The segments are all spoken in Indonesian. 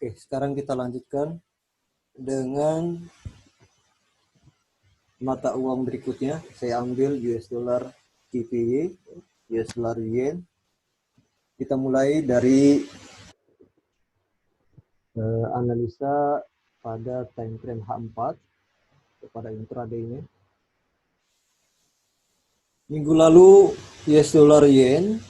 Oke, sekarang kita lanjutkan dengan mata uang berikutnya. Saya ambil US dollar JPY, US dollar yen. Kita mulai dari analisa pada time frame H4 kepada intraday-nya. Minggu lalu US dollar yen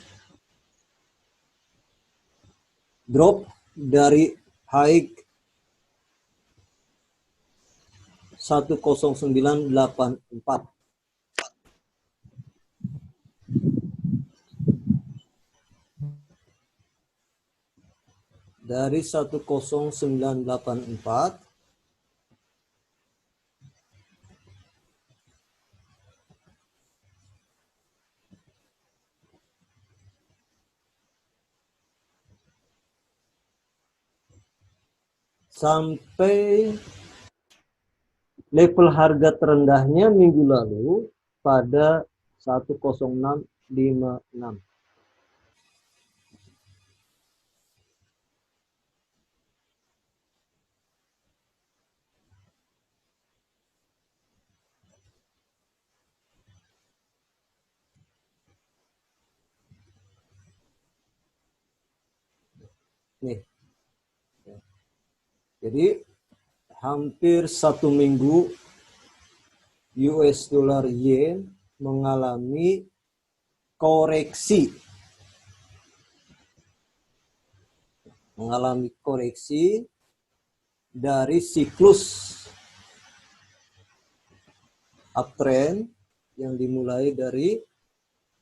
drop dari high 10984 dari 10984 sampai level harga terendahnya minggu lalu pada 10656. Nih. Jadi hampir 1 minggu US dollar yen mengalami koreksi. Dari siklus uptrend yang dimulai dari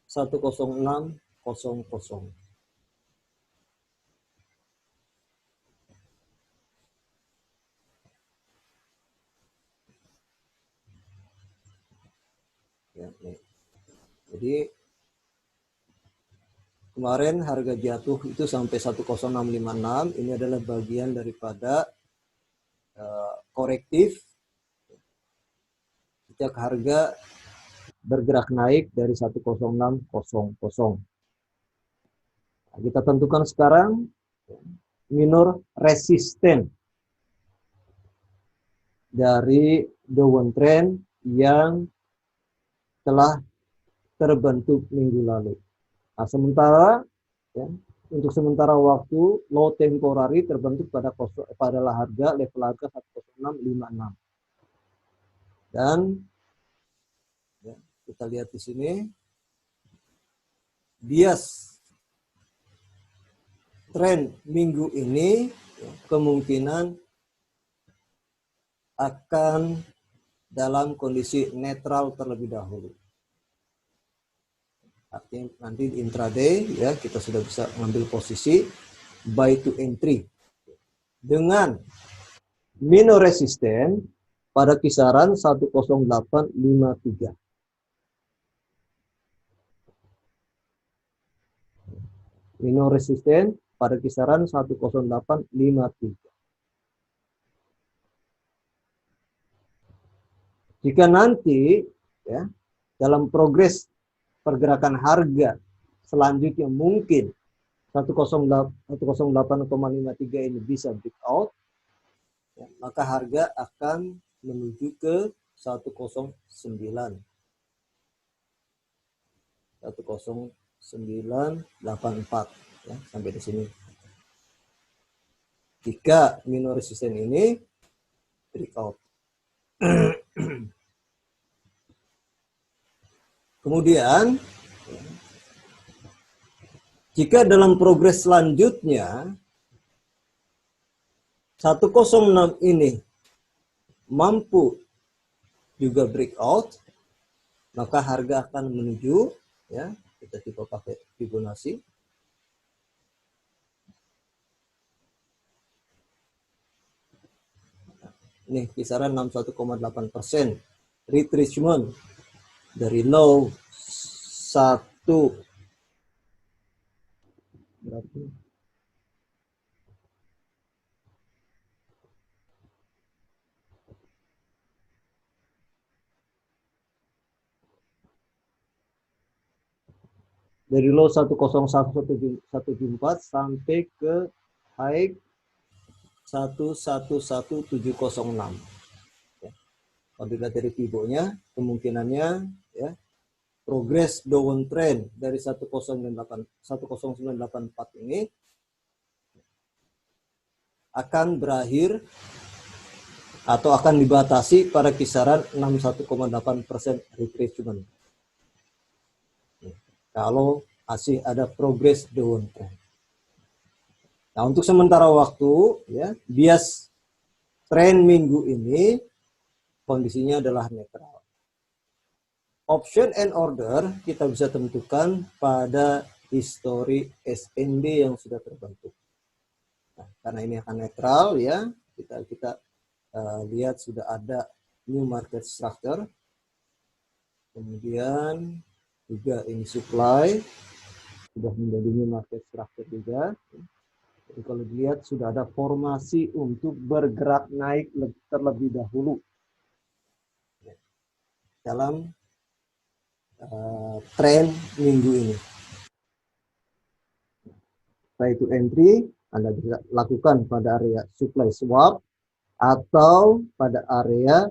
10600. Ya, nih. Jadi kemarin harga jatuh itu sampai 10656. Ini adalah bagian daripada korektif sejak harga bergerak naik dari 10600. Nah, kita tentukan sekarang minor resisten dari downtrend yang telah terbentuk minggu lalu. Nah, sementara ya, untuk sementara waktu low temporary terbentuk pada harga level harga 10656. Dan ya, kita lihat di sini bias tren minggu ini ya, kemungkinan akan dalam kondisi netral terlebih dahulu. Artinya nanti di intraday ya kita sudah bisa mengambil posisi buy to entry dengan minor resisten pada kisaran 10853. Minor resisten pada kisaran 10853. Jika nanti ya dalam progres pergerakan harga selanjutnya mungkin 108,53 ini bisa breakout, ya, maka harga akan menuju ke 10984 ya, sampai di sini. Jika minor resisten ini breakout. Kemudian jika dalam progres selanjutnya 106 ini mampu juga breakout, maka harga akan menuju ya, kita coba pakai Fibonacci. Ini kisaran 61,8% retracement dari low 1 berarti dari low 101,174 sampai ke high 111706. Ya. Kalau dilihat dari Fibo-nya, kemungkinannya ya progres downward trend dari 1094 ini akan berakhir atau akan dibatasi pada kisaran 61,8% retracement. Kalau masih ada progres downward trend. Nah, untuk sementara waktu ya, bias tren minggu ini kondisinya adalah netral. Option and order kita bisa tentukan pada histori SND yang sudah terbentuk. Nah, karena ini akan netral ya, kita lihat sudah ada new market structure. Kemudian juga ini supply sudah menjadi new market structure juga. Jadi kalau dilihat sudah ada formasi untuk bergerak naik terlebih dahulu dalam tren minggu ini. Baik itu entry, Anda bisa lakukan pada area supply swap atau pada area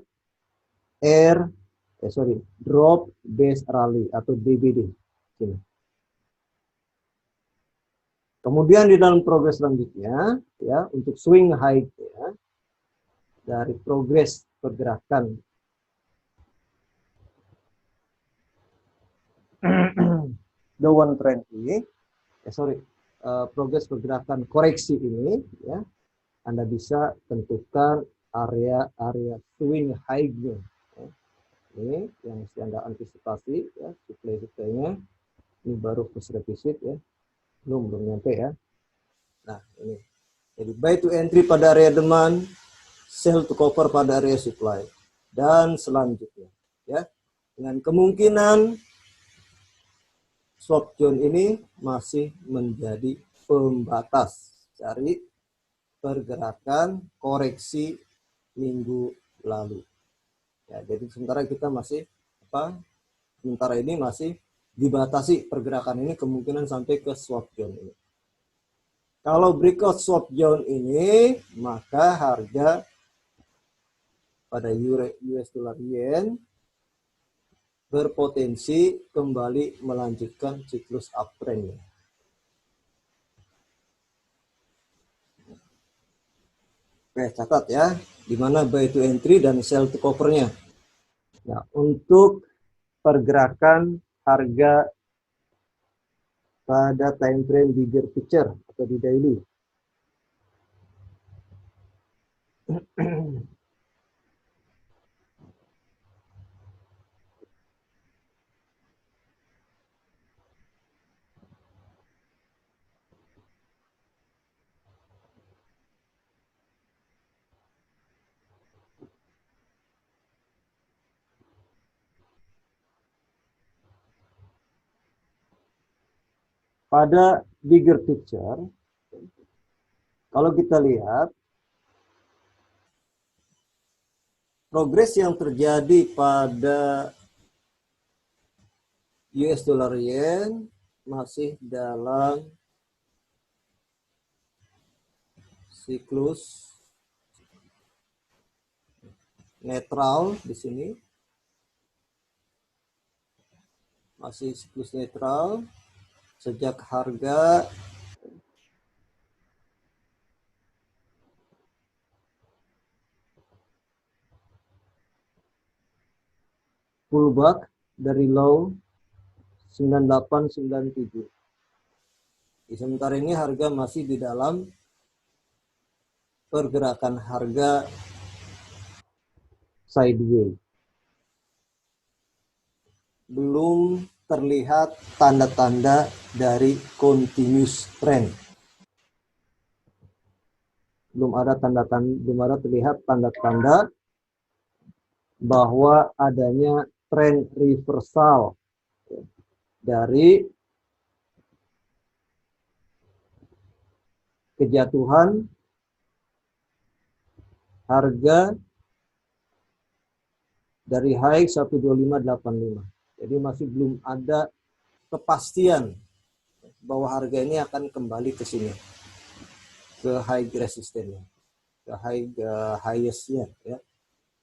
drop base rally atau DBD. Sini. Kemudian di dalam progres selanjutnya, ya untuk swing high ya, dari progres pergerakan downward trend ini, progres pergerakan koreksi ini, ya Anda bisa tentukan area swing high-nya. Ya. Ini yang mesti Anda antisipasi, ya supply-nya. Ini baru first revisit ya. Belum nyampe ya. Nah, ini. Jadi buy to entry pada area demand, sell to cover pada area supply. Dan selanjutnya, ya. Dengan kemungkinan swap zone ini masih menjadi pembatas dari pergerakan koreksi minggu lalu. Ya, jadi sementara kita masih sementara ini masih dibatasi pergerakan ini kemungkinan sampai ke swap zone ini. Kalau breakout swap zone ini, maka harga pada US dollar yen berpotensi kembali melanjutkan siklus uptrend. Oke, catat ya, di mana buy to entry dan sell to cover-nya. Nah, untuk pergerakan harga pada time frame bigger picture atau di daily. Pada bigger picture, kalau kita lihat progres yang terjadi pada US dollar yen masih dalam siklus netral di sini. Masih siklus netral sejak harga pullback dari low 9897. Di sementara ini harga masih di dalam pergerakan harga sideways. Belum terlihat tanda-tanda dari continuous trend. Belum ada terlihat tanda-tanda bahwa adanya tren reversal dari kejatuhan harga dari high 12585. Jadi masih belum ada kepastian bahwa harga ini akan kembali ke sini, ke high resistennya. ke highest-nya ya.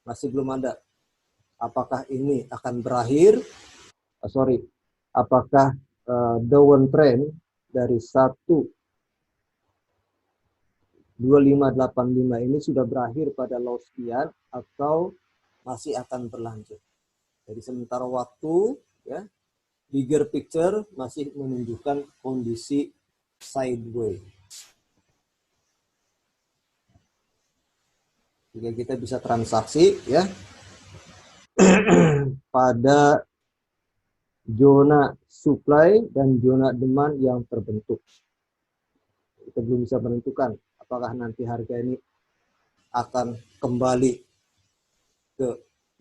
Masih belum ada. Apakah ini akan berakhir? Apakah downward trend dari 12585 ini sudah berakhir pada low sekian atau masih akan berlanjut? Jadi sementara waktu ya, bigger picture masih menunjukkan kondisi sideways. Jika kita bisa transaksi ya pada zona supply dan zona demand yang terbentuk. Kita belum bisa menentukan apakah nanti harga ini akan kembali ke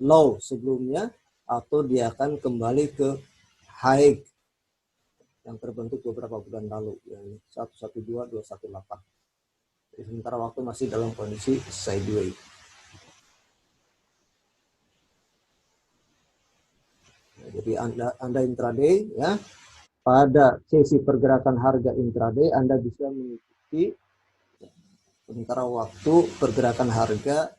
low sebelumnya atau dia akan kembali ke high yang terbentuk beberapa bulan lalu, yang 112218. Jadi sementara waktu masih dalam kondisi sideways. Jadi Anda intraday ya, pada sesi pergerakan harga intraday Anda bisa mengikuti sementara waktu pergerakan harga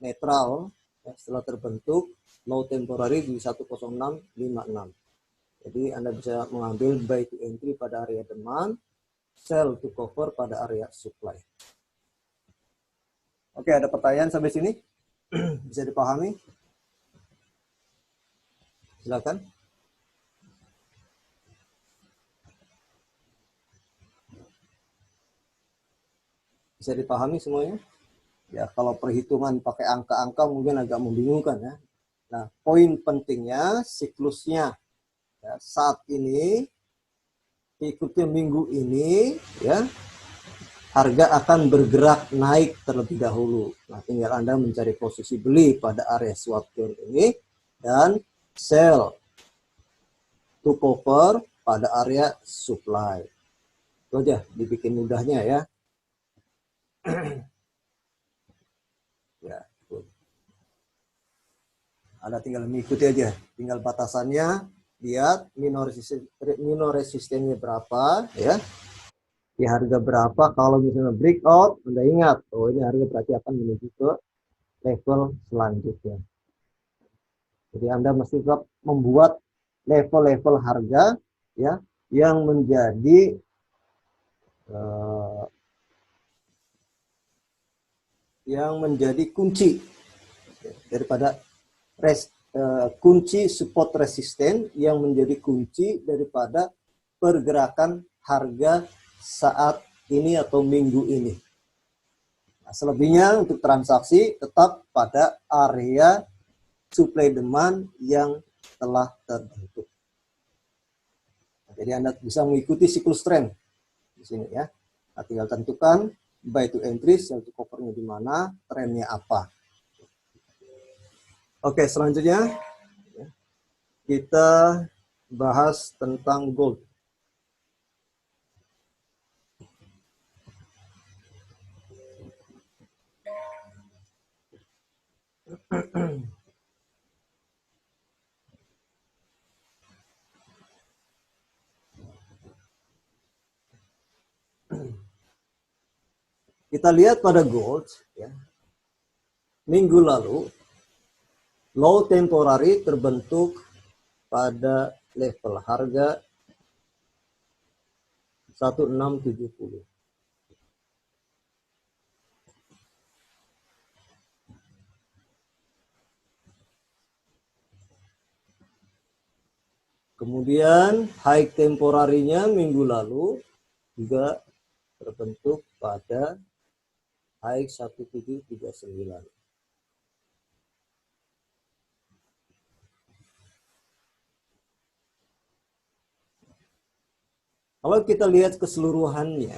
netral ya, setelah terbentuk low temporary di 10656. Jadi Anda bisa mengambil buy to entry pada area demand, sell to cover pada area supply. Oke, ada pertanyaan sampai sini? Bisa dipahami? Silakan. Bisa dipahami semuanya? Ya, kalau perhitungan pakai angka-angka mungkin agak membingungkan ya. Nah, poin pentingnya siklusnya ya, saat ini ikuti minggu ini ya, harga akan bergerak naik terlebih dahulu. Nah, tinggal Anda mencari posisi beli pada area swap turn ini dan sell to cover pada area supply. Itu aja, dibikin mudahnya ya. Ya, Anda tinggal mengikuti aja, tinggal batasannya, lihat minor resistennya berapa ya. Di harga berapa, kalau misalnya breakout, Anda ingat, oh ini harga berarti akan menuju ke level selanjutnya. Jadi Anda mesti tetap membuat level-level harga ya yang menjadi kunci daripada kunci support resisten, yang menjadi kunci daripada pergerakan harga saat ini atau minggu ini. Nah, selebihnya untuk transaksi tetap pada area supply demand yang telah terbentuk. Nah, jadi Anda bisa mengikuti siklus tren di sini ya. Nah, tinggal tentukan buy to entry, sell to covernya di mana, trennya apa. Oke, selanjutnya kita bahas tentang gold. Kita lihat pada gold ya. Minggu lalu low temporary terbentuk pada level harga 1670. Kemudian high temporarinya minggu lalu juga terbentuk pada high 1739. Kalau kita lihat keseluruhannya,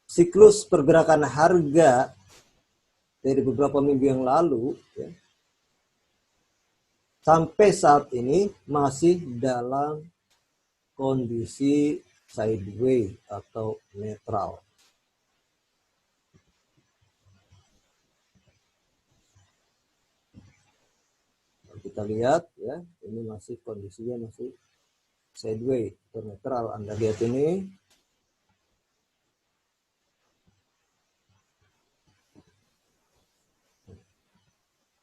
siklus pergerakan harga dari beberapa minggu yang lalu ya, sampai saat ini masih dalam kondisi sideways atau netral. Kita lihat ya, ini masih kondisinya masih sideways atau netral. Anda lihat ini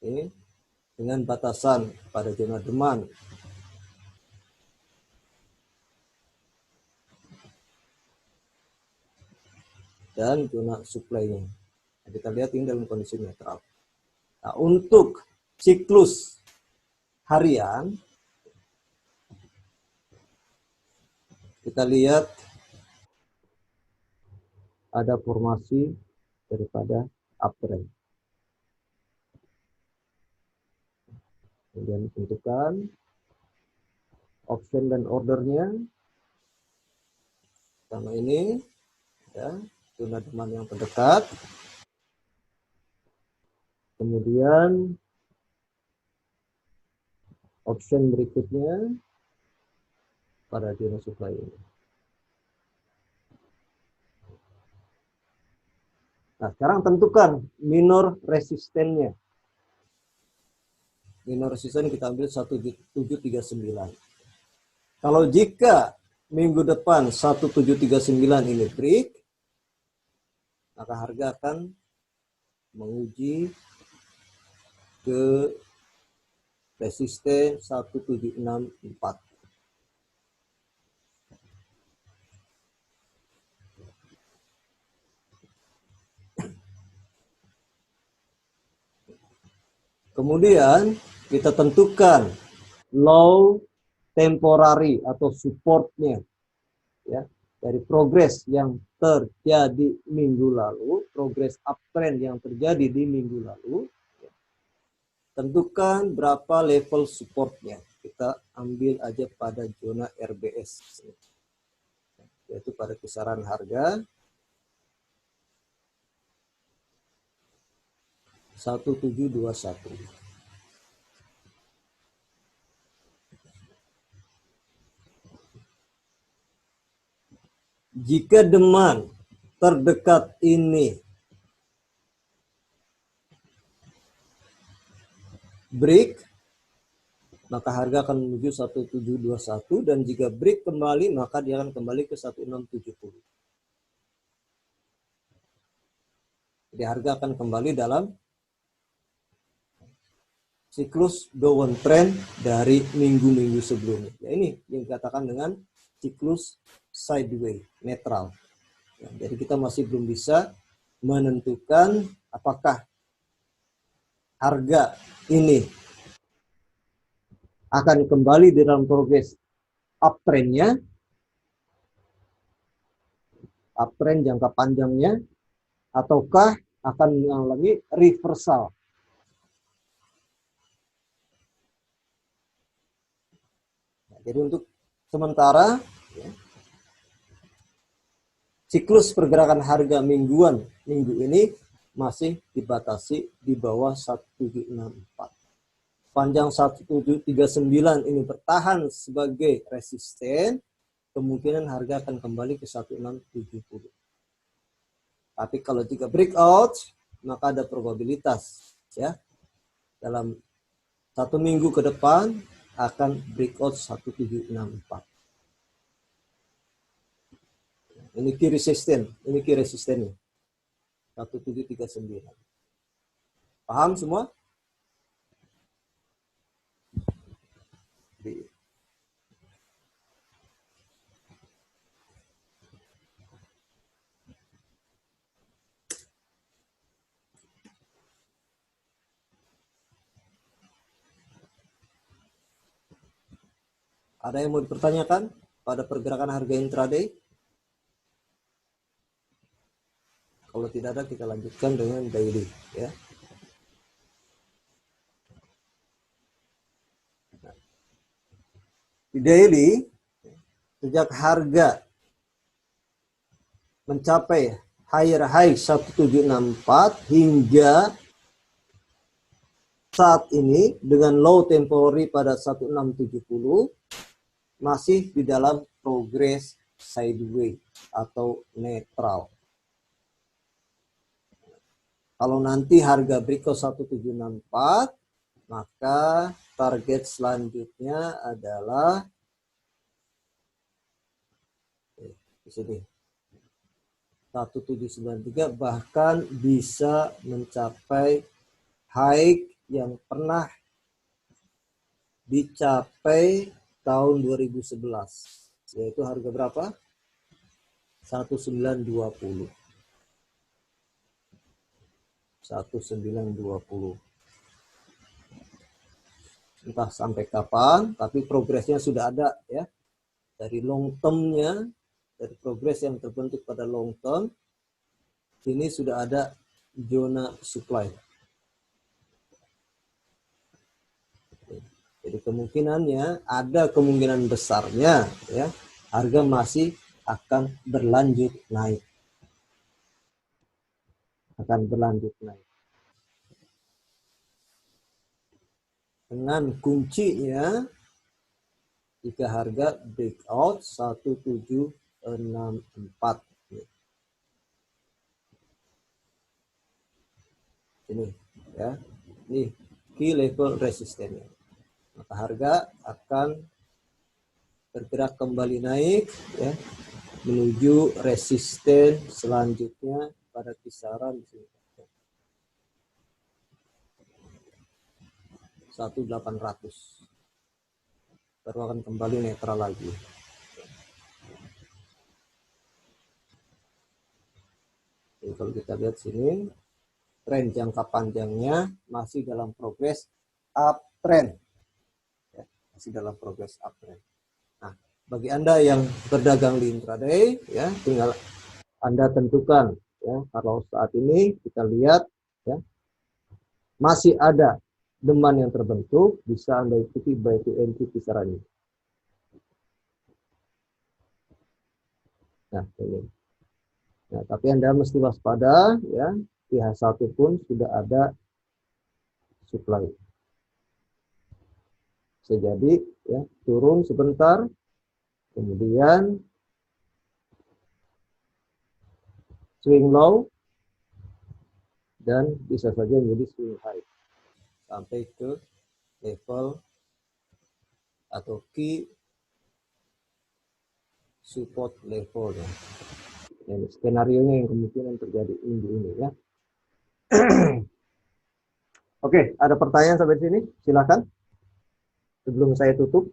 ini dengan batasan pada zona demand. Dan zona supply-nya. Nah, kita lihat ini dalam kondisi netral. Nah, untuk siklus harian, kita lihat ada formasi daripada uptrend. Kemudian tentukan option dan ordernya. Sama ini, ya, zona demand yang terdekat. Kemudian option berikutnya pada zona supply ini. Nah, sekarang tentukan minor resistennya. Minor resisten kita ambil 1739. Kalau jika minggu depan 1739 ini break, maka harga akan menguji ke resisten 1764. Kemudian kita tentukan low temporary atau supportnya, ya, dari progres yang terjadi minggu lalu, progres uptrend yang terjadi di minggu lalu. Tentukan berapa level supportnya. Kita ambil aja pada zona RBS, yaitu pada kisaran harga 1721. Jika demand terdekat ini break, maka harga akan menuju 1721, dan jika break kembali maka dia akan kembali ke 1670. Jadi harga akan kembali dalam siklus downtrend dari minggu-minggu sebelumnya. Ya, ini yang dikatakan dengan siklus sideways netral. Ya, jadi kita masih belum bisa menentukan apakah harga ini akan kembali dalam progres uptrendnya, uptrend jangka panjangnya, ataukah akan mengalami reversal. Nah, jadi untuk sementara, ya, siklus pergerakan harga minggu ini masih dibatasi di bawah 1764. Panjang 1739 ini bertahan sebagai resisten, kemungkinan harga akan kembali ke 1670. Tapi kalau jika breakout, maka ada probabilitas, ya, dalam 1 minggu ke depan akan breakout 1764. Ini key resisten, ini key resistennya 1739. Paham semua? Ada yang mau dipertanyakan pada pergerakan harga intraday? Kalau tidak ada, kita lanjutkan dengan daily, ya. Di daily, sejak harga mencapai higher high 1764 hingga saat ini dengan low temporary pada 1670 masih di dalam progress sideways atau netral. Kalau nanti harga breakout 1764, maka target selanjutnya adalah di sini 1793, bahkan bisa mencapai high yang pernah dicapai tahun 2011, yaitu harga berapa? 1920. 1920. Entah sampai kapan, tapi progresnya sudah ada ya. Dari long term-nya, dari progres yang terbentuk pada long term, ini sudah ada zona supply. Jadi kemungkinannya, ada kemungkinan besarnya ya, harga masih akan berlanjut naik. Akan berlanjut naik. Dengan kuncinya, jika harga breakout 1764. Ini ya. Ini key level resistennya. Maka harga akan bergerak kembali naik ya, menuju resisten selanjutnya pada kisaran 1800. Baru akan kembali netral lagi. Jadi kalau kita lihat sini, tren jangka panjangnya masih dalam progres uptrend. Ya, masih dalam progres uptrend. Nah, bagi Anda yang berdagang di intraday, ya, tinggal Anda tentukan. Ya, kalau saat ini kita lihat, ya, masih ada demand yang terbentuk, bisa Anda ikuti buy to entry kisaran ini. Nah, ini. Nah, tapi Anda mesti waspada, ya, di H1 pun sudah ada supply. Bisa jadi ya, turun sebentar, kemudian swing low, dan bisa saja menjadi swing high sampai ke level atau key support level ya. Ini skenario-nya yang kemungkinan terjadi ini ya. Oke, ada pertanyaan sampai sini? Silakan. Sebelum saya tutup.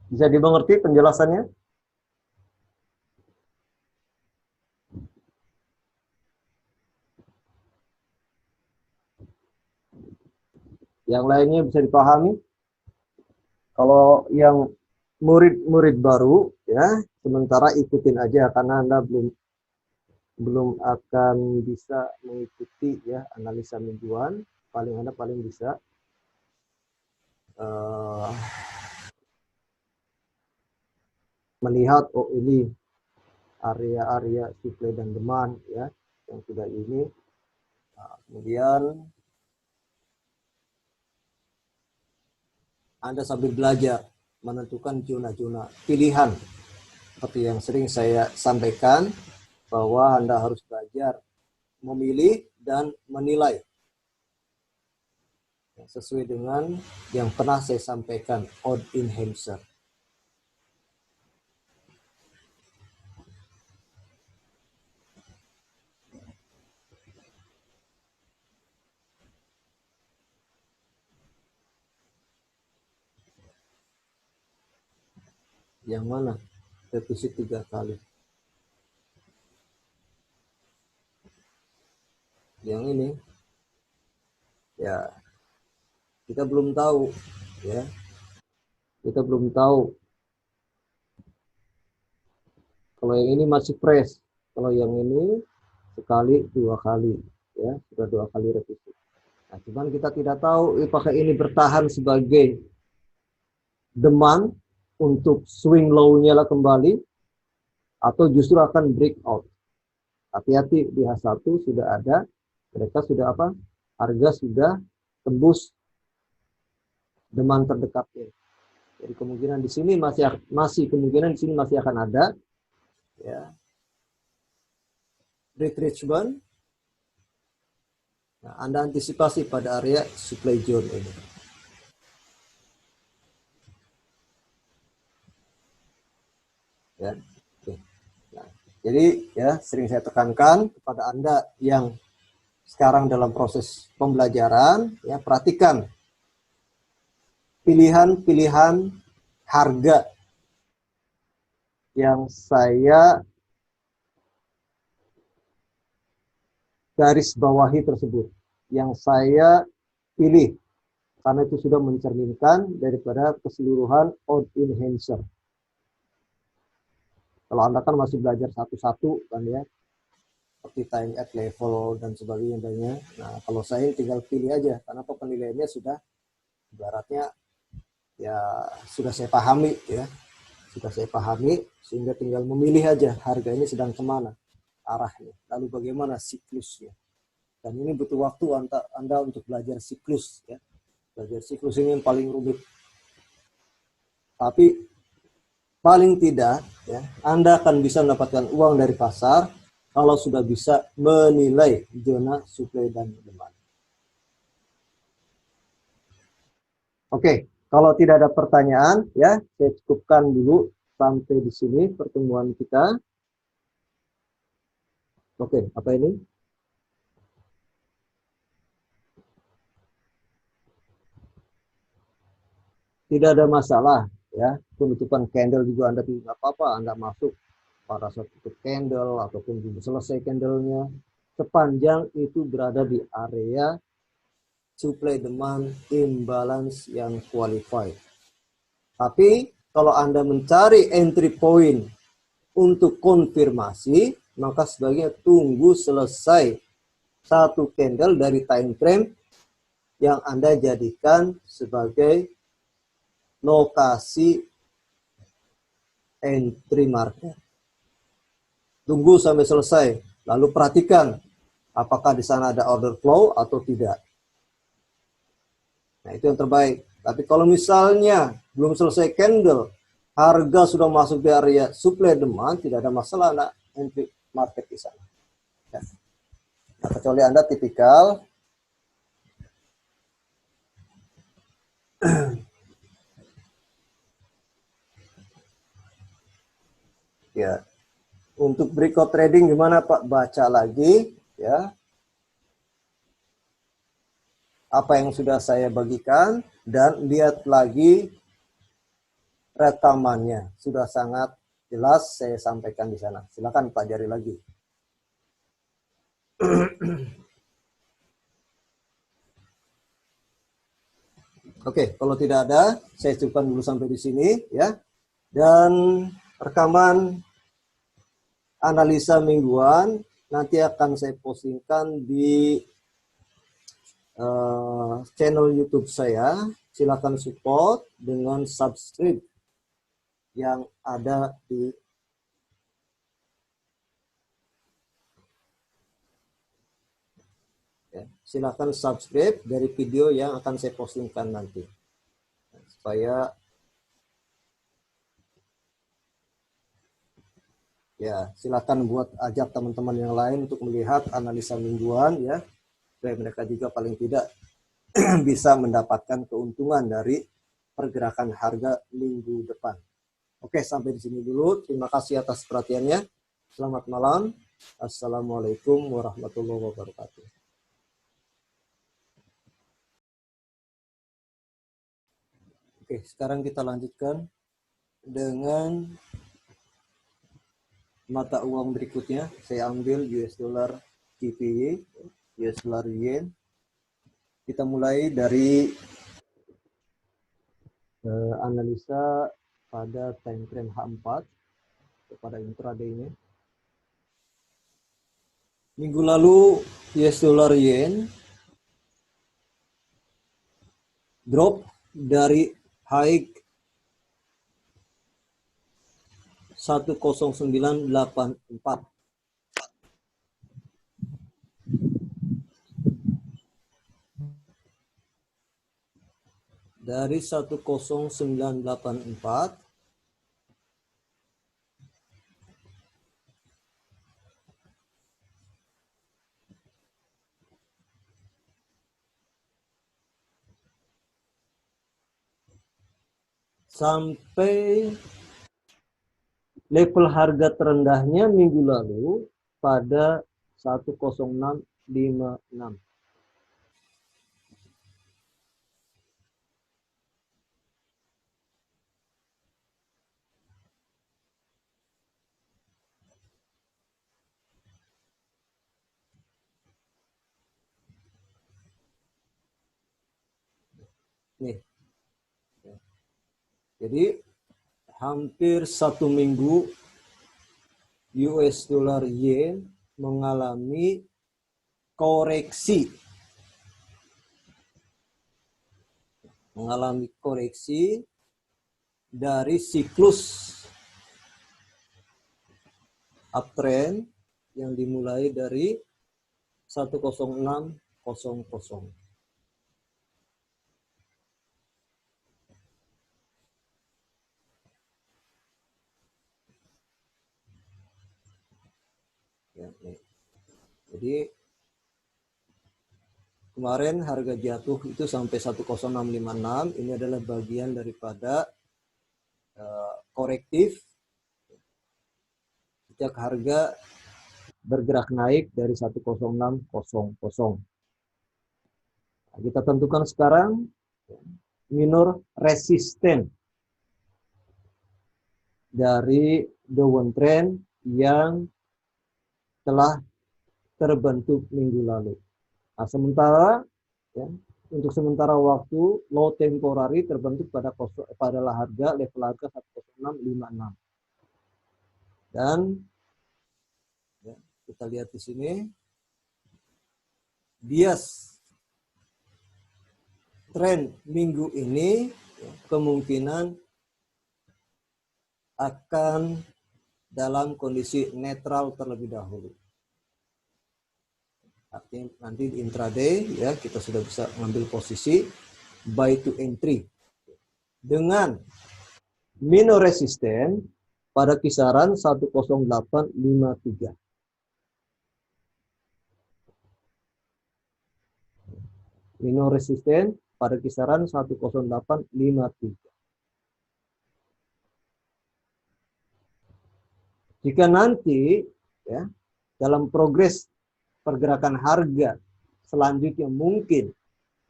Bisa dimengerti penjelasannya? Yang lainnya bisa dipahami? Kalau yang murid-murid baru ya, sementara ikutin aja karena Anda belum akan bisa mengikuti ya analisa mingguan. Anda paling bisa melihat, oh ini area-area supply dan demand ya yang sudah ini. Nah, kemudian Anda sambil belajar menentukan zona-zona pilihan seperti yang sering saya sampaikan, bahwa Anda harus belajar memilih dan menilai sesuai dengan yang pernah saya sampaikan, odd enhancer. Yang mana? Defisit 3 kali. Yang ini ya kita belum tahu ya. Kita belum tahu. Kalau yang ini masih fresh. Kalau yang ini sekali 2 kali ya, sudah 2 kali revisi. Nah, cuman kita tidak tahu apakah ini bertahan sebagai demand untuk swing low-nya lah kembali atau justru akan breakout. Hati-hati, di H1 sudah ada, mereka sudah apa? Harga sudah tembus demand terdekatnya. Jadi kemungkinan di sini masih kemungkinan di sini masih akan ada ya retrenchment. Nah, Anda antisipasi pada area supply zone ini. Ya. Oke. Nah, jadi ya sering saya tekankan kepada Anda yang sekarang dalam proses pembelajaran, ya perhatikan pilihan-pilihan harga yang saya garis bawahi tersebut, yang saya pilih, karena itu sudah mencerminkan daripada keseluruhan odd enhancer. Kalau Anda kan masih belajar satu-satu kan ya, seperti time at level dan sebagainya. Nah, kalau saya tinggal pilih aja, karena penilaiannya sudah ibaratnya ya sudah saya pahami ya, sudah saya pahami, sehingga tinggal memilih aja harga ini sedang kemana arahnya, lalu bagaimana siklusnya. Dan ini butuh waktu Anda untuk belajar siklus ya. Belajar siklus ini yang paling rumit. Tapi paling tidak ya, Anda akan bisa mendapatkan uang dari pasar kalau sudah bisa menilai zona supply dan demand. Oke, kalau tidak ada pertanyaan ya, saya cukupkan dulu sampai di sini pertemuan kita. Oke, apa ini? Tidak ada masalah ya, penutupan candle juga Anda tidak apa-apa, Anda masuk pada saat tutup candle ataupun belum selesai candlenya, sepanjang itu berada di area supply demand imbalance yang qualified. Tapi kalau Anda mencari entry point untuk konfirmasi, maka sebaiknya tunggu selesai satu candle dari time frame yang Anda jadikan sebagai lokasi entry market. Tunggu sampai selesai, lalu perhatikan apakah di sana ada order flow atau tidak. Nah, itu yang terbaik. Tapi kalau misalnya belum selesai candle, harga sudah masuk di area supply demand, tidak ada masalah Anda entry market di sana. Ya. Nah, kecuali Anda tipikal ya, untuk breakout trading gimana Pak? Baca lagi ya apa yang sudah saya bagikan dan lihat lagi rekamannya. Sudah sangat jelas saya sampaikan di sana. Silakan pelajari lagi. Oke, kalau tidak ada, saya cukupkan dulu sampai di sini ya. Dan rekaman analisa mingguan nanti akan saya postingkan di channel YouTube saya. Silakan support dengan subscribe yang ada di ya, silakan subscribe dari video yang akan saya postingkan nanti supaya ya silakan buat ajak teman-teman yang lain untuk melihat analisa mingguan ya, supaya mereka juga paling tidak bisa mendapatkan keuntungan dari pergerakan harga minggu depan. Oke, sampai di sini dulu. Terima kasih atas perhatiannya. Selamat malam. Assalamualaikum warahmatullahi wabarakatuh. Oke, sekarang kita lanjutkan dengan mata uang berikutnya. Saya ambil US dollar GPY, US dollar yen. Kita mulai dari analisa pada time frame H4 kepada intraday-nya. Minggu lalu US dollar yen drop dari high 10984 dari 10984 sampai level harga terendahnya minggu lalu pada 10656. Nih, jadi hampir 1 minggu US dollar yen mengalami koreksi, dari siklus uptrend yang dimulai dari 10600. Ya, nih. Jadi kemarin harga jatuh itu sampai 10656. Ini adalah bagian daripada korektif sejak harga bergerak naik dari 10600. Nah, kita tentukan sekarang minor resisten dari downtrend yang telah terbentuk minggu lalu. Nah, sementara ya, untuk sementara waktu low temporary terbentuk pada level harga 10656. Dan ya, kita lihat di sini bias tren minggu ini ya, kemungkinan akan dalam kondisi netral terlebih dahulu. Artinya nanti di intraday ya kita sudah bisa mengambil posisi buy to entry dengan minor resisten pada kisaran 10853. Minor resisten pada kisaran 10853. Jika nanti ya dalam progres pergerakan harga selanjutnya mungkin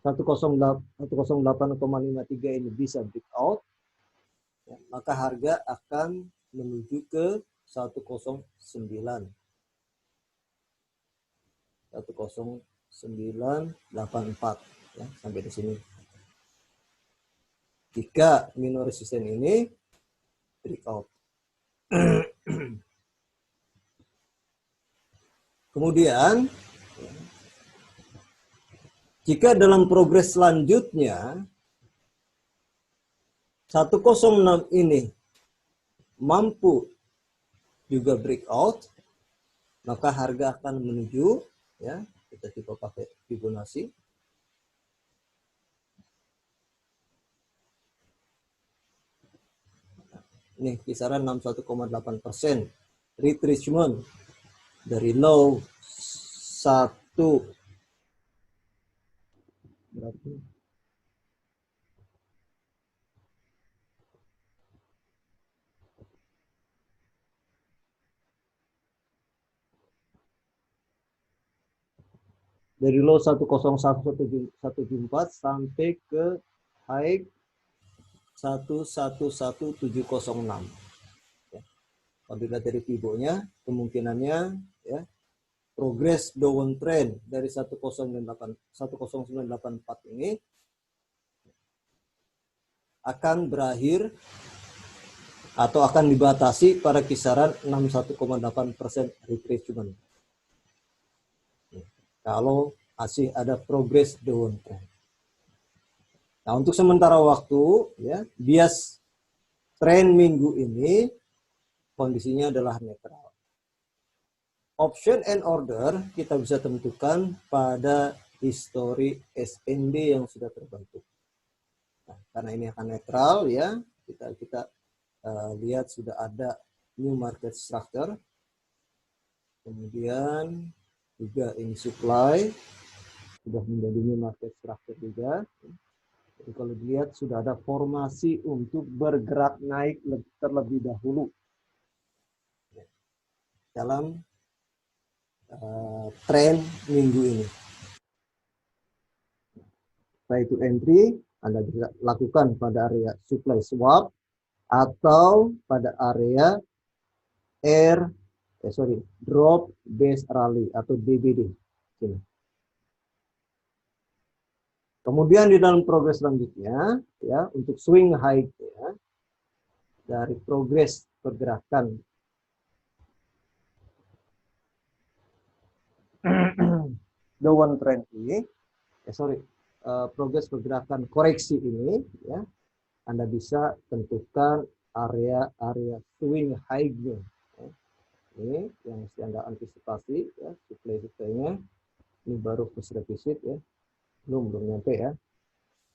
108,53 ini bisa breakout, ya, maka harga akan menuju ke 10984 ya, sampai di sini. Jika minor resisten ini breakout. Kemudian jika dalam progres selanjutnya 106 ini mampu juga breakout, maka harga akan menuju ya, kita coba pakai Fibonacci. Ini kisaran 61,8% retracement dari low 1 berarti dari low 1011174 sampai ke high 111706. Ya. Kalau dilihat dari Fibo-nya, kemungkinannya ya progres downtrend dari 10984 ini akan berakhir atau akan dibatasi pada kisaran 61,8% retracement. Kalau masih ada progres downtrend. Nah, untuk sementara waktu ya, bias tren minggu ini kondisinya adalah netral. Option and order kita bisa tentukan pada histori SND yang sudah terbentuk. Nah, karena ini akan netral ya, kita lihat sudah ada new market structure. Kemudian juga ini supply sudah menjadi new market structure juga. Jadi kalau dilihat sudah ada formasi untuk bergerak naik terlebih dahulu. dalam tren minggu ini. Buy to entry Anda bisa lakukan pada area supply swap atau pada area drop base rally atau DBD. Sini. Kemudian di dalam progres selanjutnya, ya, untuk swing high, ya, dari progres pergerakan downward trend ini, progres pergerakan koreksi ini, ya, Anda bisa tentukan area swing high-nya. Ya. Ini yang mesti Anda antisipasi, ya, supply-nya. Ini baru first revisit, ya, belum nyampe, ya.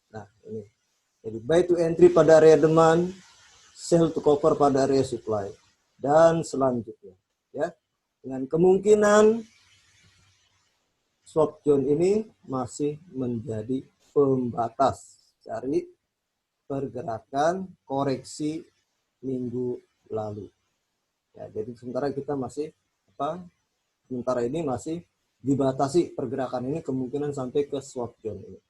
Nah, ini. Jadi buy to entry pada area demand, sell to cover pada area supply, dan selanjutnya, ya, dengan kemungkinan swap zone ini masih menjadi pembatas dari pergerakan koreksi minggu lalu. Ya, jadi sementara kita masih sementara ini masih dibatasi pergerakan ini kemungkinan sampai ke swap zone ini.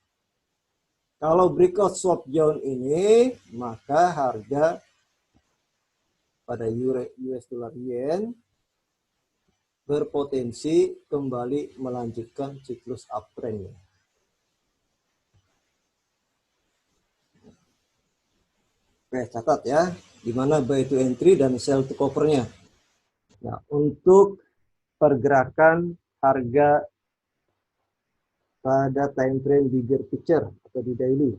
Kalau breakout swap zone ini, maka harga pada US dollar yen berpotensi kembali melanjutkan siklus uptrend. Oke, catat ya, di mana buy to entry dan sell to cover-nya. Nah, untuk pergerakan harga pada time frame bigger picture atau di daily.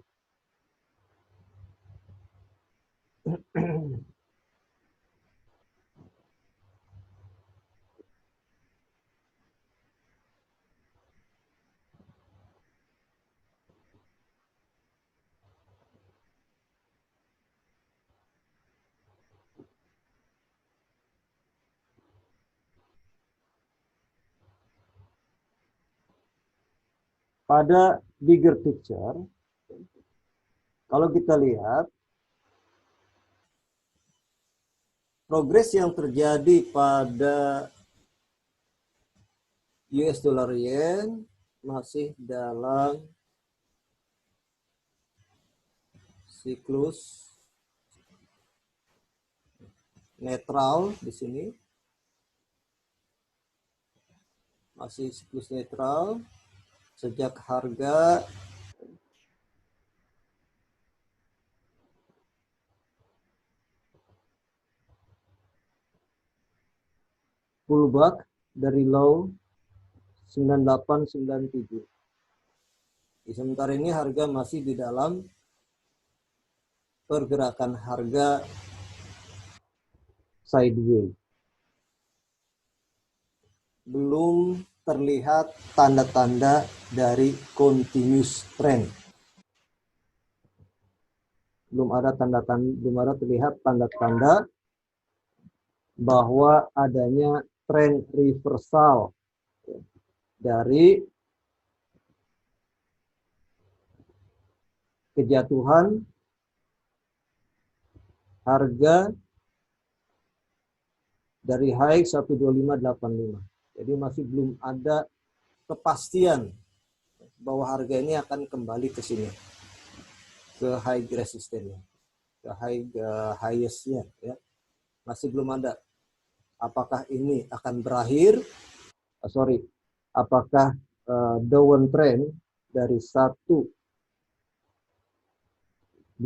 Pada bigger picture, kalau kita lihat progres yang terjadi pada US dollar yen masih dalam siklus netral di sini. Masih siklus netral sejak harga pullback dari low 9897. Di sementara ini harga masih di dalam pergerakan harga sideways. Belum terlihat tanda-tanda dari continuous trend. Belum ada terlihat tanda-tanda bahwa adanya tren reversal dari kejatuhan harga dari high 12585. Jadi masih belum ada kepastian bahwa harga ini akan kembali ke sini, ke high resistennya, ke highest-nya, ya. Masih belum ada. Apakah ini akan berakhir? Apakah downward trend dari 12585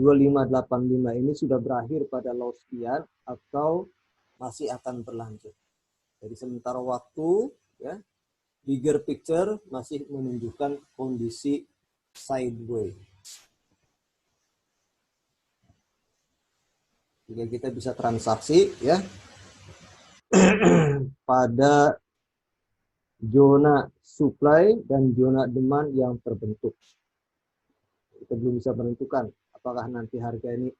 ini sudah berakhir pada low sekian atau masih akan berlanjut? Jadi sementara waktu, ya, bigger picture masih menunjukkan kondisi sideways. Jika kita bisa transaksi, ya, pada zona supply dan zona demand yang terbentuk. Kita belum bisa menentukan apakah nanti harga ini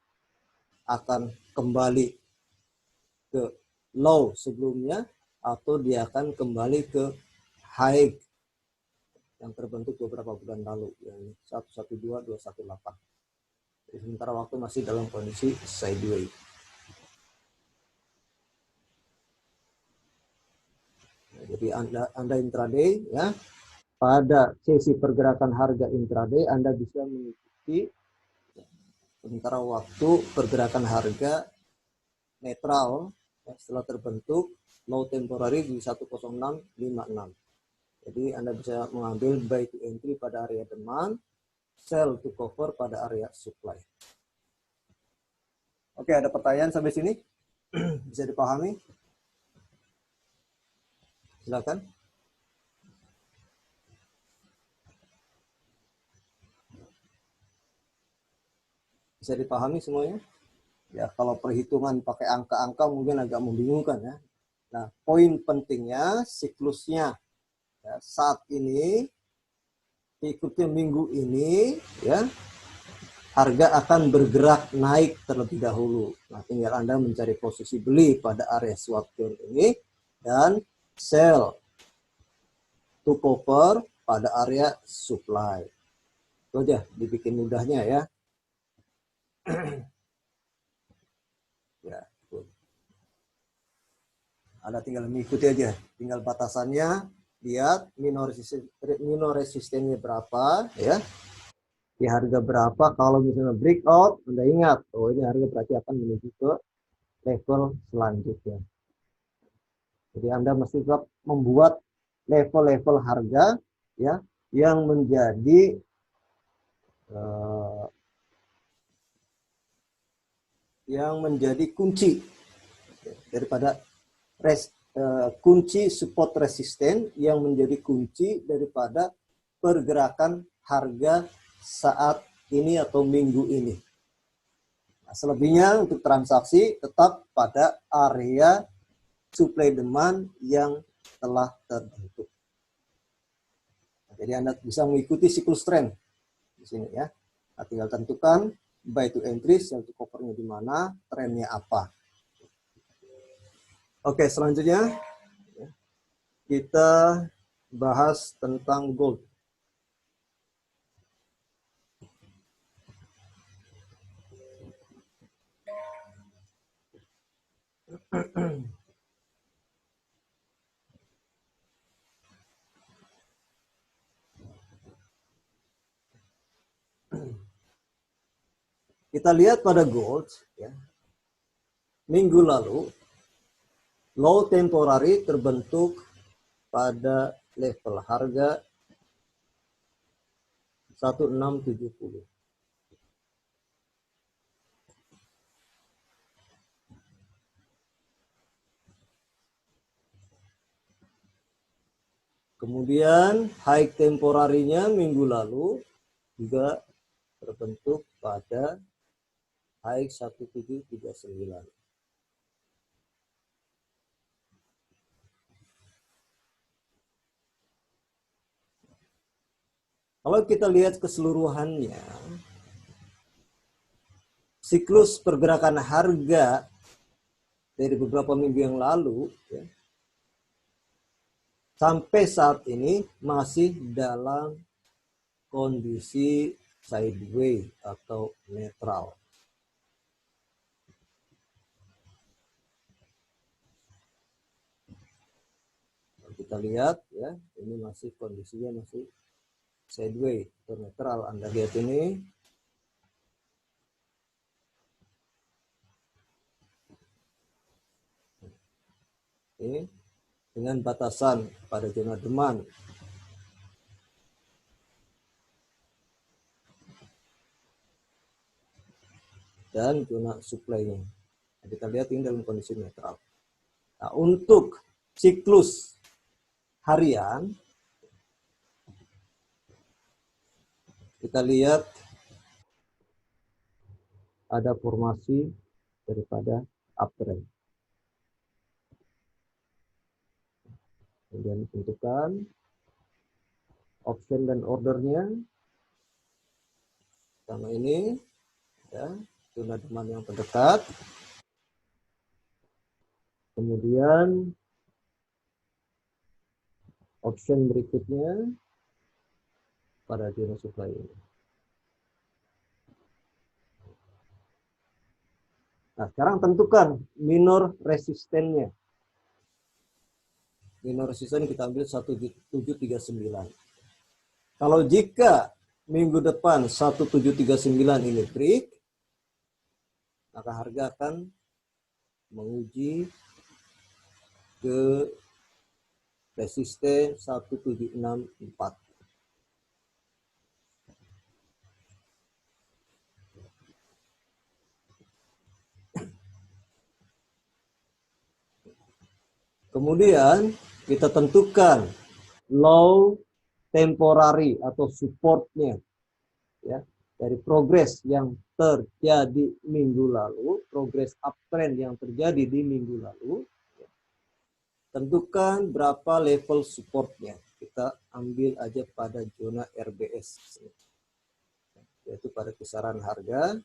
akan kembali ke low sebelumnya atau dia akan kembali ke high yang terbentuk beberapa bulan lalu, yang 112218. Jadi sementara waktu masih dalam kondisi sideways. Jadi Anda intraday ya. Pada sesi pergerakan harga intraday Anda bisa mengikuti sementara waktu pergerakan harga netral ya, setelah terbentuk low temporary di 10656. Jadi Anda bisa mengambil buy to entry pada area demand, sell to cover pada area supply. Oke, ada pertanyaan sampai sini? Bisa dipahami? Silakan. Bisa dipahami semuanya? Ya, kalau perhitungan pakai angka-angka mungkin agak membingungkan ya. Nah, poin pentingnya siklusnya ya, saat ini ikuti minggu ini ya, harga akan bergerak naik terlebih dahulu. Nah, tinggal Anda mencari posisi beli pada area swap turn ini dan sell to cover pada area supply. Itu aja, dibikin mudahnya ya. Ya, Anda tinggal mengikuti aja, tinggal batasannya, lihat minor resistennya berapa ya. Di harga berapa, kalau misalnya breakout, Anda ingat, oh ini harga berarti akan menuju ke level selanjutnya. Jadi Anda mesti tetap membuat level-level harga ya yang menjadi kunci daripada kunci support resisten, yang menjadi kunci daripada pergerakan harga saat ini atau minggu ini. Nah, selebihnya untuk transaksi tetap pada area supply demand yang telah terbentuk. Nah, jadi Anda bisa mengikuti siklus tren di sini ya. Nah, tinggal tentukan buy to entry, sell to covernya di mana, trennya apa. Oke, selanjutnya kita bahas tentang gold. Kita lihat pada gold ya. Minggu lalu low temporary terbentuk pada level harga 1670. Kemudian high temporary-nya minggu lalu juga terbentuk pada high 1739. Kalau kita lihat keseluruhannya, siklus pergerakan harga dari beberapa minggu yang lalu ya, sampai saat ini masih dalam kondisi sideways atau netral. Kalau kita lihat ya, ini masih kondisinya masih sideways atau netral. Anda lihat ini. Ini dengan batasan pada zona demand dan zona supply-nya. Nah, kita lihat ini dalam kondisi netral. Nah, untuk siklus harian kita lihat ada formasi daripada uptrend. Kemudian tentukan option dan ordernya sama ini ya, zona demand yang terdekat. Kemudian option berikutnya pada zona supply ini. Nah, sekarang tentukan minor resistennya. Minor resisten kita ambil 1739. Kalau jika minggu depan 1739 ini break, maka harga akan menguji ke resisten 1764. Kemudian kita tentukan low temporary atau supportnya, ya, dari progres yang terjadi minggu lalu, progres uptrend yang terjadi di minggu lalu. Tentukan berapa level supportnya. Kita ambil aja pada zona RBS, yaitu pada kisaran harga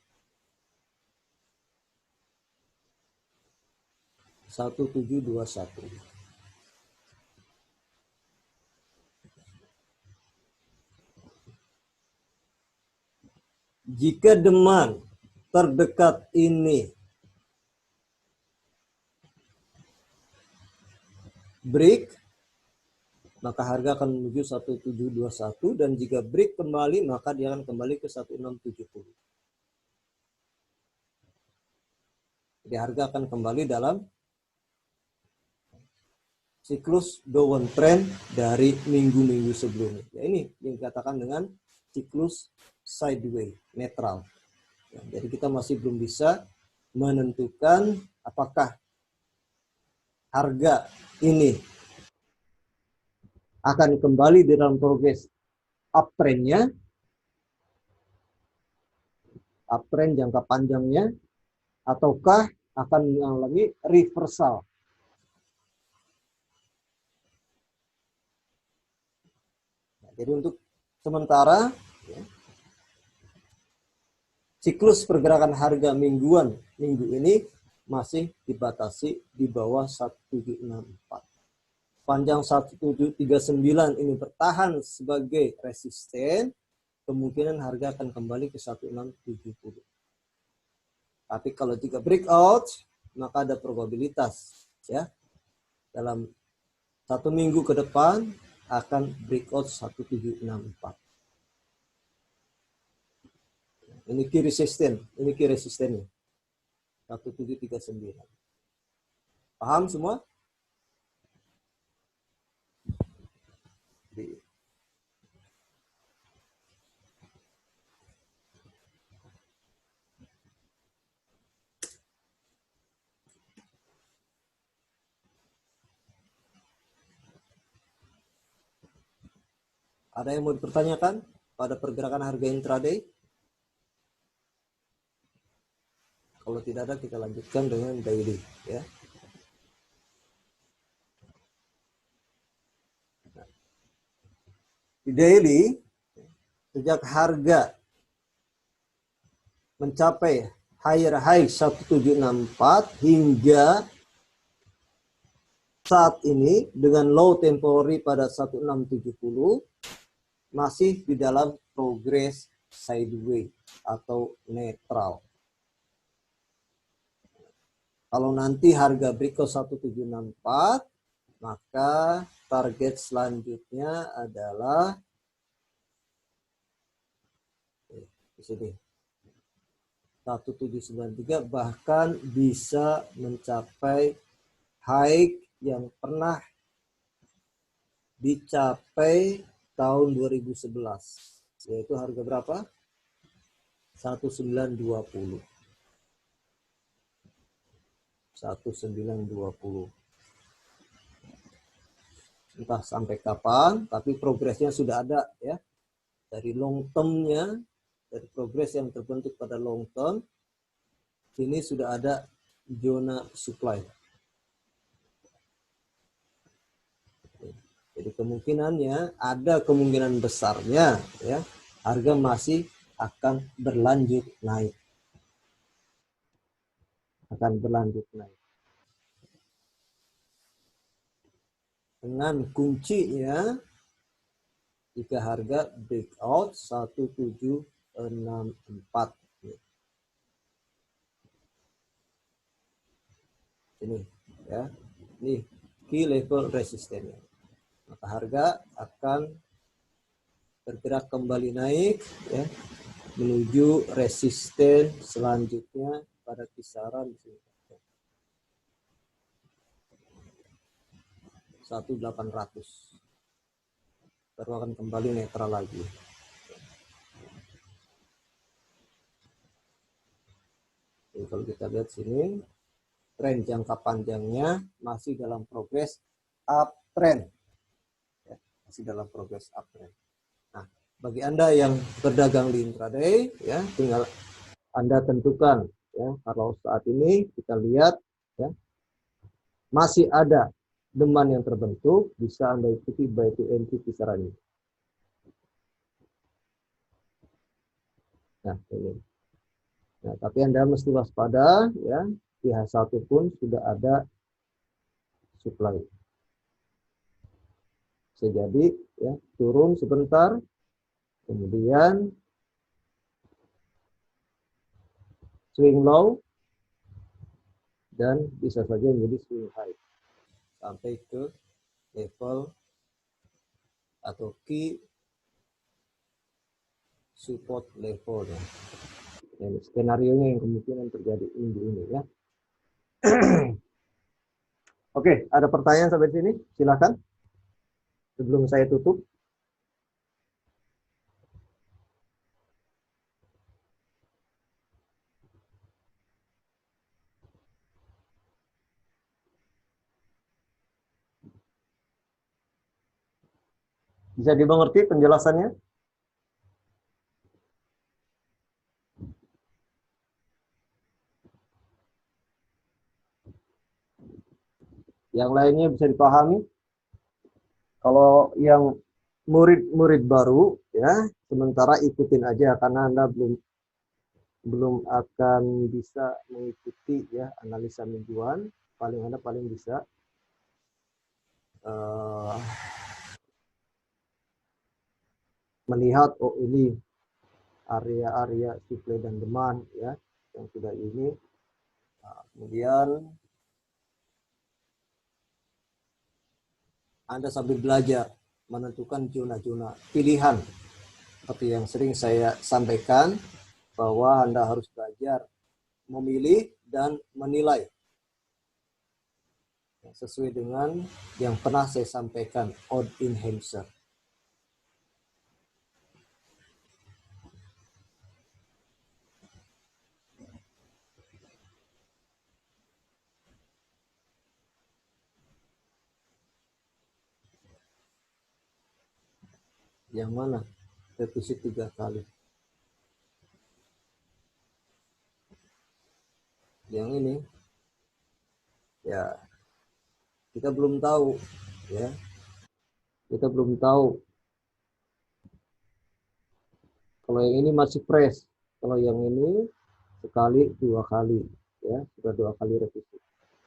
1721. Jika demand terdekat ini break, maka harga akan menuju 1721, dan jika break kembali maka dia akan kembali ke 1670. Jadi harga akan kembali dalam siklus downtrend dari minggu-minggu sebelumnya. Ya, ini yang dikatakan dengan siklus sideways netral. Ya, jadi kita masih belum bisa menentukan apakah harga ini akan kembali dalam progres uptrendnya, uptrend jangka panjangnya, ataukah akan mengalami reversal. Nah, jadi untuk sementara, ya, siklus pergerakan harga minggu ini masih dibatasi di bawah 1764. Panjang 1739 ini bertahan sebagai resisten, kemungkinan harga akan kembali ke 1670. Tapi kalau jika breakout, maka ada probabilitas, ya, dalam 1 minggu ke depan akan breakout 1764. Ini key resisten, ini key resistennya 1739. Paham semua? Ada yang mau dipertanyakan pada pergerakan harga intraday? Kalau tidak ada, kita lanjutkan dengan daily, ya. Di daily, sejak harga mencapai higher high 1764 hingga saat ini dengan low temporary pada 1670 masih di dalam progress sideways atau netral. Kalau nanti harga breakout 1764, maka target selanjutnya adalah di sini 1793, bahkan bisa mencapai high yang pernah dicapai tahun 2011, yaitu harga berapa? 1920. 1920. Entah sampai kapan, tapi progresnya sudah ada, ya. Dari long term-nya, dari progres yang terbentuk pada long term, ini sudah ada zona supply. Jadi kemungkinannya, ada kemungkinan besarnya, ya, harga masih akan berlanjut naik. Akan berlanjut naik. Dengan kuncinya, jika harga breakout 1764. Ini, ya. Ini memasuki level resistennya. Maka harga akan bergerak kembali naik ya, menuju resisten selanjutnya pada kisaran 1.800. Baru akan kembali netral lagi. Jadi kalau kita lihat sini, tren jangka panjangnya masih dalam progres uptrend. Ya, masih dalam progres uptrend. Nah, bagi Anda yang berdagang di intraday, ya, tinggal Anda tentukan. Ya, kalau saat ini kita lihat, ya, masih ada demand yang terbentuk, bisa Anda ikuti buy to entry kisaran ini. Nah, ini. Nah, tapi Anda mesti waspada, ya, di H1 pun sudah ada supply. Bisa jadi ya, turun sebentar, kemudian swing low, dan bisa saja menjadi swing high sampai ke level atau key support level. Ini skenario-nya yang kemungkinan terjadi ini ya. Oke, ada pertanyaan sampai sini? Silakan. Sebelum saya tutup. Bisa dimengerti penjelasannya? Yang lainnya bisa dipahami? Kalau yang murid-murid baru, ya, sementara ikutin aja karena Anda belum akan bisa mengikuti ya analisa mingguan. Anda paling bisa melihat, oh ini area-area supply dan demand ya yang sudah ini. Nah, kemudian Anda sambil belajar menentukan zona-zona pilihan seperti yang sering saya sampaikan, bahwa Anda harus belajar memilih dan menilai sesuai dengan yang pernah saya sampaikan, odd enhancer. Yang mana? Defisit 3 kali. Yang ini ya kita belum tahu ya. Kita belum tahu. Kalau yang ini masih fresh. Kalau yang ini sekali 2 kali ya, sudah 2 kali revisi.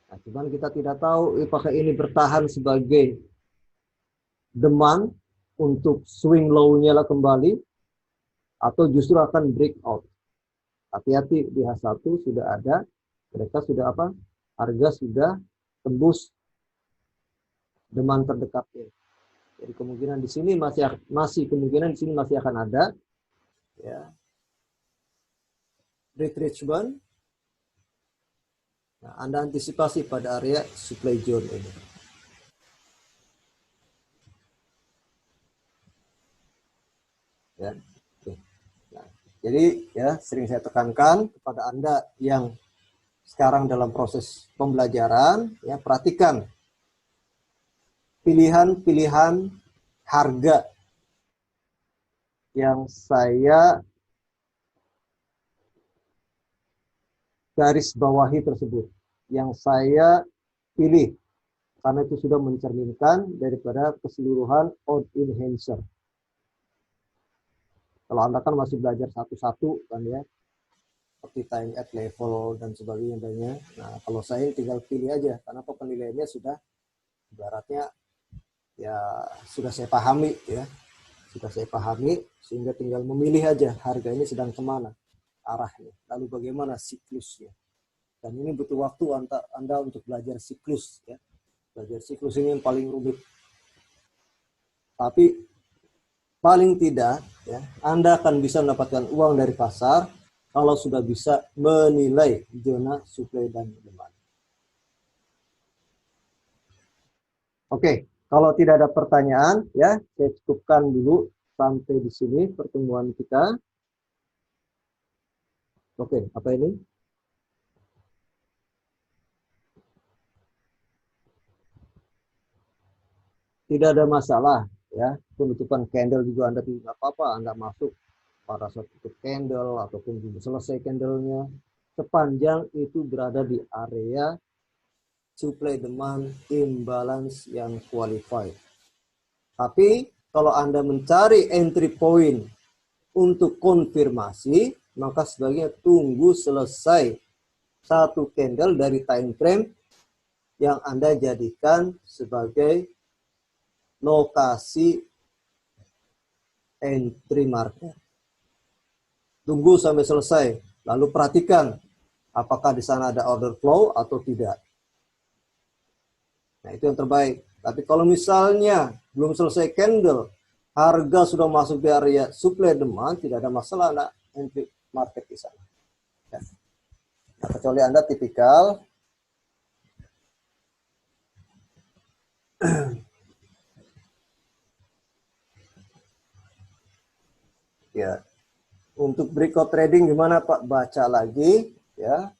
Nah, cuman kita tidak tahu apakah ini bertahan sebagai demand untuk swing low-nya lah kembali atau justru akan breakout. Hati-hati, di H1 sudah ada, mereka sudah apa? Harga sudah tembus demand terdekatnya. Jadi kemungkinan di sini masih kemungkinan di sini masih akan ada ya retrenchment. Nah, Anda antisipasi pada area supply zone ini. Ya. Oke. Nah, jadi ya sering saya tekankan kepada Anda yang sekarang dalam proses pembelajaran, ya perhatikan pilihan-pilihan harga yang saya garis bawahi tersebut, yang saya pilih, karena itu sudah mencerminkan daripada keseluruhan odd enhancer. Kalau Anda kan masih belajar satu-satu kan ya, seperti time at level dan sebagainya. Nah, kalau saya tinggal pilih aja, karena penilaiannya sudah ibaratnya ya sudah saya pahami ya, sudah saya pahami, sehingga tinggal memilih aja harga ini sedang kemana arahnya, lalu bagaimana siklusnya. Dan ini butuh waktu Anda untuk belajar siklus ya. Belajar siklus ini yang paling rumit. Tapi paling tidak ya, Anda akan bisa mendapatkan uang dari pasar kalau sudah bisa menilai zona supply dan demand. Oke, kalau tidak ada pertanyaan ya, saya cukupkan dulu sampai di sini pertemuan kita. Oke, apa ini? Tidak ada masalah ya, penutupan candle juga Anda tidak apa-apa, Anda masuk pada saat tutup candle ataupun sudah selesai candlenya, sepanjang itu berada di area supply demand imbalance yang qualified. Tapi kalau Anda mencari entry point untuk konfirmasi, maka sebaiknya tunggu selesai satu candle dari time frame yang Anda jadikan sebagai lokasi entry market. Tunggu sampai selesai, lalu perhatikan apakah di sana ada order flow atau tidak. Nah, itu yang terbaik. Tapi kalau misalnya belum selesai candle, harga sudah masuk di area supply demand, tidak ada masalah Anda entry market di sana. Ya. Nah, kecuali Anda tipikal ya. Untuk breakout trading gimana Pak? Baca lagi ya.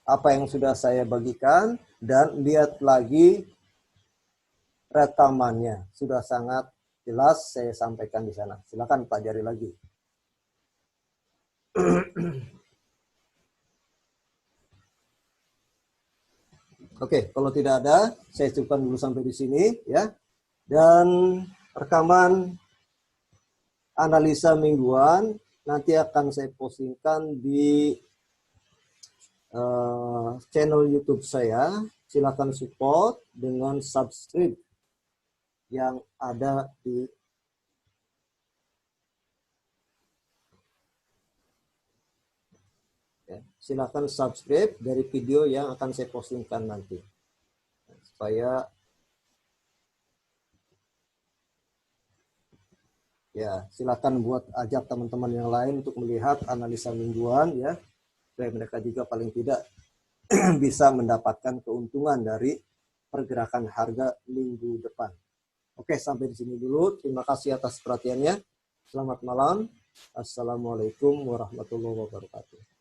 Apa yang sudah saya bagikan dan lihat lagi rekamannya. Sudah sangat jelas saya sampaikan di sana. Silakan pelajari lagi. Oke, kalau tidak ada, saya cukupkan dulu sampai di sini ya. Dan rekaman analisa mingguan nanti akan saya postingkan di channel YouTube saya. Silakan support dengan subscribe yang ada di ya, silakan subscribe dari video yang akan saya postingkan nanti supaya ya silakan buat ajak teman-teman yang lain untuk melihat analisa mingguan ya supaya mereka juga paling tidak bisa mendapatkan keuntungan dari pergerakan harga minggu depan. Oke, sampai di sini dulu. Terima kasih atas perhatiannya. Selamat malam. Assalamualaikum warahmatullahi wabarakatuh.